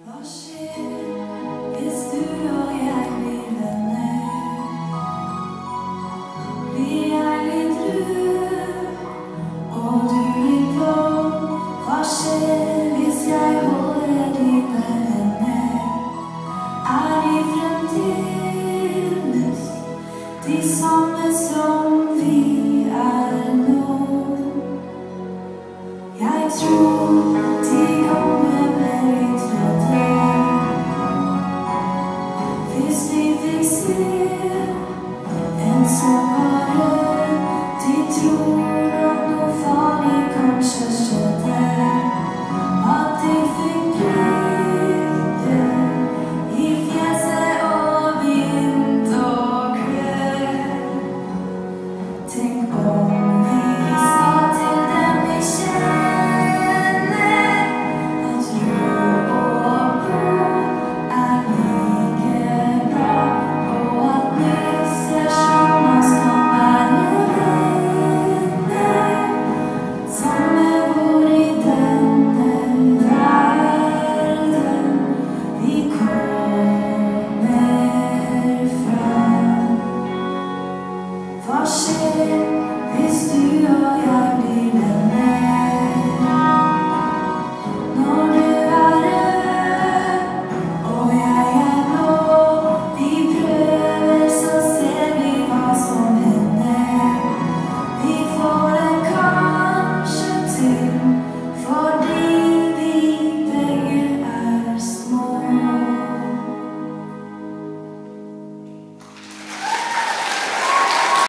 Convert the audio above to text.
Hva skjer hvis du og jeg blir venner? Blir jeg litt rød, og du litt blå? Hva skjer hvis jeg holder dine hender? Er vi fremdeles de samme som vi er nå? Jeg tror de kommer med litt redde. Hvis de fikk se en som var rød, de tror at noe farlig kanskje skjedde. At de fikk prikke i fjeset og begynt å klø. Tenk om vi sa til dem vi kjenner at rød og blod er like bra, og at nisser som oss kan være venner, samme hvor i denne verden vi kommer fra. Hva skjer hvis du og jeg blir venner? Når du er rød og jeg er blå, vi prøver så ser vi hva som hender. Vi får